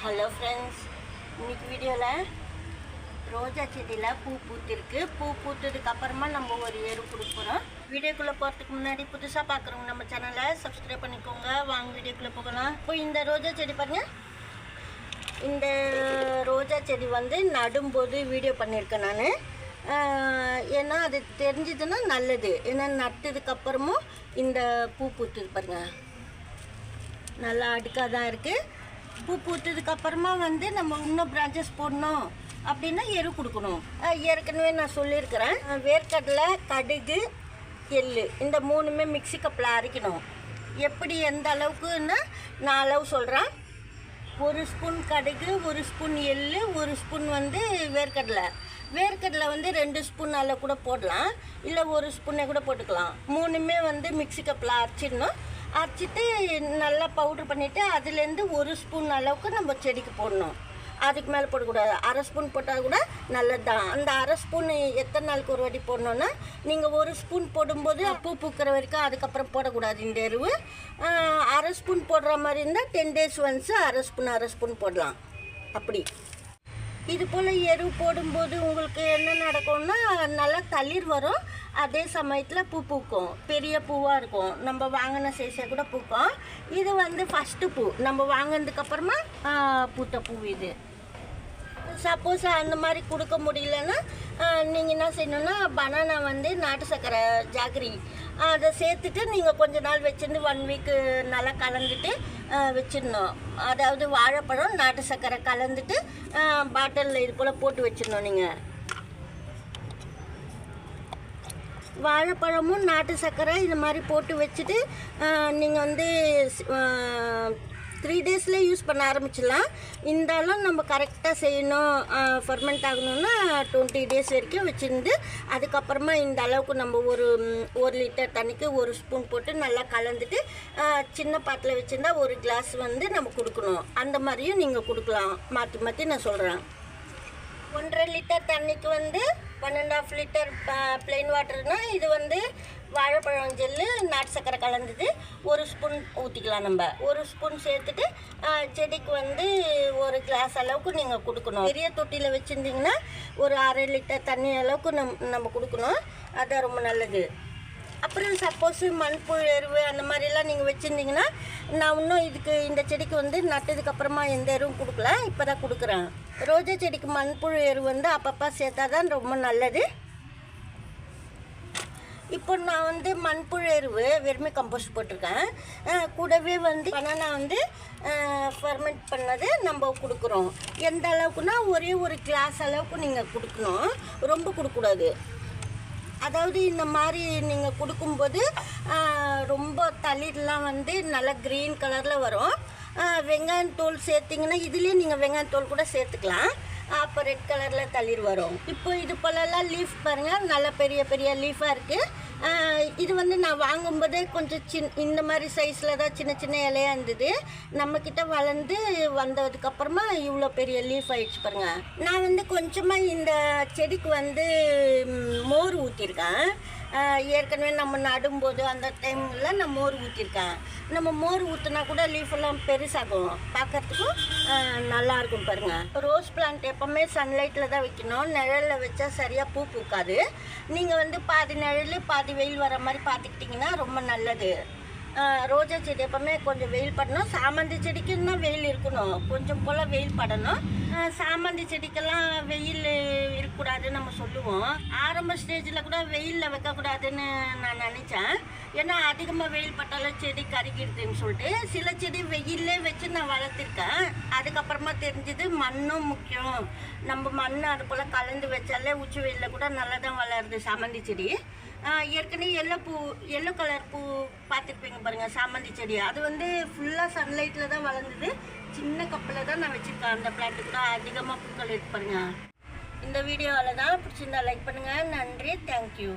Hello friends, இன்னைக்கு வீடியோவில் ரோஜா செடியில் பூ பூத்திருக்கு. பூ பூத்ததுக்கு அப்புறமா நம்ம ஒரு எரு கொடுக்குறோம். வீடியோக்குள்ளே போகிறதுக்கு முன்னாடி புதுசாக பார்க்குறவங்க நம்ம சேனலை சப்ஸ்கிரைப் பண்ணிக்கோங்க. வாங்க வீடியோக்குள்ளே போகலாம். இப்போ இந்த ரோஜா செடி பாருங்கள். இந்த ரோஜா செடி வந்து நடும்போது வீடியோ பண்ணியிருக்கேன் நான். ஏன்னா அது தெரிஞ்சதுன்னா நல்லது. ஏன்னா நட்டதுக்கப்புறமும் இந்த பூ பூத்துது பாருங்கள், நல்லா அடுக்காக தான் இருக்குது. பூ பூத்ததுக்கப்புறமா வந்து நம்ம இன்னும் பிரான்ச்சஸ் போடணும் அப்படின்னா எரு கொடுக்கணும். ஏற்கனவே நான் சொல்லியிருக்கிறேன். வேர்க்கடலை, கடுகு, எள்ளு இந்த மூணுமே மிக்ஸி கப்பில் அரைக்கணும். எப்படி எந்த அளவுக்குன்னா நான் அளவு சொல்கிறேன். 1 ஸ்பூன் கடுகு, 1 ஸ்பூன் எள்ளு, 1 ஸ்பூன் வந்து வேர்க்கடலை. வேர்க்கடலை வந்து 2 ஸ்பூன் அளவு கூட போடலாம், இல்லை 1 ஸ்பூனே கூட போட்டுக்கலாம். மூணுமே வந்து மிக்ஸி கப்பில் அரைச்சிடணும். அரைச்சிட்டு நல்லா பவுட்ரு பண்ணிவிட்டு அதுலேருந்து 1 ஸ்பூன் அளவுக்கு நம்ம செடிக்கு போடணும். அதுக்கு மேலே போடக்கூடாது. அரை ஸ்பூன் போட்டால் கூட நல்லது தான். அந்த அரை ஸ்பூன் எத்தனை நாளுக்கு ஒரு வாட்டி போடணுன்னா, நீங்கள் 1 ஸ்பூன் போடும்போது பூ பூக்கிற வரைக்கும் அதுக்கப்புறம் போடக்கூடாது இந்த எருவு. அரை ஸ்பூன் போடுற மாதிரி இருந்தால் 10 டேஸ் ஒன்ஸு அரை ஸ்பூன் போடலாம். அப்படி இது போல் எரு போடும்போது உங்களுக்கு என்ன நடக்கும்னா, நல்லா தளிர் வரும். அதே சமயத்தில் பூ பூக்கும், பெரிய பூவாக இருக்கும். நம்ம வாங்கின சைஸை கூட பூக்கும். இது வந்து ஃபஸ்ட்டு பூ, நம்ம வாங்கினதுக்கப்புறமா பூத்த பூ இது. சப்போஸ் அந்த மாதிரி கொடுக்க முடியலன்னா நீங்கள் என்ன செய்யணுன்னா, பனானா வந்து நாட்டு சர்க்கரை ஜாகரி அதை சேர்த்துட்டு நீங்கள் கொஞ்ச நாள் வச்சுருந்து 1 வீக்கு நல்லா கலந்துட்டு வச்சிடணும். அதாவது வாழைப்பழம், நாட்டு சர்க்கரை கலந்துட்டு பாட்டிலில் இது போல் போட்டு வச்சிடணும். நீங்கள் வாழைப்பழமும் நாட்டு சர்க்கரை இது மாதிரி போட்டு வச்சுட்டு நீங்கள் வந்து 3 டேஸில் யூஸ் பண்ண ஆரம்பிச்சிடலாம். இருந்தாலும் நம்ம கரெக்டாக செய்யணும். ஃபர்மெண்ட் ஆகணும்னா 20 டேஸ் வரைக்கும் வச்சுருந்து அதுக்கப்புறமா இந்த அளவுக்கு நம்ம ஒரு லிட்டர் தண்ணிக்கு 1 ஸ்பூன் போட்டு நல்லா கலந்துட்டு சின்ன பாட்டில் வச்சுருந்தா 1 கிளாஸ் வந்து நம்ம கொடுக்கணும். அந்த மாதிரியும் நீங்கள் கொடுக்கலாம். மாற்றி மாற்றி நான் சொல்கிறேன். 1.5 லிட்டர் தண்ணிக்கு வந்து 1.5 லிட்டர் ப்ளெயின் வாட்டர்னால் இது வந்து வாழைப்பழம் ஜெல்லு, நாட்டு சர்க்கரை கலந்தது 1 ஸ்பூன் ஊற்றிக்கலாம். நம்ம 1 ஸ்பூன் சேர்த்துட்டு செடிக்கு வந்து 1 கிளாஸ் அளவுக்கு நீங்கள் கொடுக்கணும். பெரிய தொட்டியில் வச்சுருந்தீங்கன்னா ஒரு 1/2 லிட்டர் தண்ணி அளவுக்கு நம்ம கொடுக்கணும். அதுதான் ரொம்ப நல்லது. அப்புறம் சப்போஸ் மண்புழு எருவு அந்த மாதிரிலாம் நீங்கள் வச்சுருந்தீங்கன்னா, நான் இன்னும் இந்த செடிக்கு வந்து நட்டதுக்கப்புறமா எந்த எருவும் கொடுக்கல, இப்போ தான் கொடுக்குறேன். ரோஜா செடிக்கு மண்புழு எரு வந்து அப்பப்போ சேர்த்தா தான் ரொம்ப நல்லது. இப்போ நான் வந்து மண்புழு எருவு வெறுமை கம்போஸ்ட் போட்டிருக்கேன். கூடவே வந்து பனானா வந்து ஃபர்மெண்ட் பண்ணது நம்ம கொடுக்குறோம். எந்த அளவுக்குன்னா ஒரே 1 கிளாஸ் அளவுக்கு நீங்கள் கொடுக்கணும், ரொம்ப கொடுக்கக்கூடாது. அதாவது இந்த மாதிரி நீங்கள் கொடுக்கும்போது ரொம்ப தளிர்லாம் வந்து நல்லா க்ரீன் கலரில் வரும். வெங்காயத்தோல் சேர்த்திங்கன்னா இதுலேயே நீங்கள் வெங்காயத்தோல் கூட சேர்த்துக்கலாம். அப்போ ரெட் கலரில் தளிர் வரும். இப்போ இது போலலாம் லீஃப் பாருங்கள், நல்லா பெரிய பெரிய லீஃபாக இருக்குது. இது வந்து நான் வாங்கும்போதே கொஞ்சம் இந்த மாதிரி சைஸில் தான் சின்ன சின்ன இலையாக இருந்தது. நம்மக்கிட்ட வளர்ந்து வந்ததுக்கப்புறமா இவ்வளோ பெரிய லீஃப் ஆகிடுச்சு பாருங்கள். நான் வந்து கொஞ்சமாக இந்த செடிக்கு வந்து மோர் ஊற்றிருக்கேன். ஏற்கனவே நம்ம நடும்போது அந்த டைமில் நான் மோர் ஊற்றிருக்கேன். நம்ம மோர் ஊற்றினா கூட லீஃபெல்லாம் பெருசாகும், பார்க்குறதுக்கும் நல்லாயிருக்கும் பாருங்கள். ரோஸ் பிளான்ட் எப்போவுமே சன்லைட்டில் தான் வைக்கணும். நிழலில் வச்சா சரியாக பூ பூக்காது. நீங்கள் வந்து பாதி நிழல் பாதி வெயில் வர மாதிரி பார்த்துக்கிட்டிங்கன்னா ரொம்ப நல்லது. ரோஜா செடி எப்போவுமே கொஞ்சம் வெயில் படணும். சாமந்தி செடிக்குன்னா வெயில் இருக்கணும், கொஞ்சம் போல் வெயில் படணும். சாமந்தி செடிக்கெல்லாம் வெயில் இருக்கக்கூடாதுன்னு நம்ம சொல்லுவோம். ஆரம்ப ஸ்டேஜில் கூட வெயிலில் வைக்கக்கூடாதுன்னு நான் நினச்சேன். ஏன்னா அதிகமாக வெயில் பட்டாலும் செடி கருகிடுதுன்னு சொல்லிட்டு சில செடி வெயிலே வச்சு நான் வளர்த்துருக்கேன். அதுக்கப்புறமா தெரிஞ்சது மண்ணும் முக்கியம். நம்ம மண் அது போல் கலந்து வச்சாலே உச்சி வெயிலில் கூட நல்லா தான் வளருது சாமந்தி செடி. ஏற்கனவே எல்லோ கலர் பூ பார்த்துருப்பீங்க பாருங்கள், சாமந்தி செடி. அது வந்து ஃபுல்லாக சன்லைட்டில் தான் வளர்ந்தது. சின்ன கப்பில் தான் நான் வச்சுருக்கேன். அந்த பிளான்ட்டு கூட அதிகமாக பூக்கள் இருக்கு பாருங்கள். இந்த வீடியோவில் தான் பிடிச்சிருந்தா லைக் பண்ணுங்கள். நன்றி, தேங்க்யூ.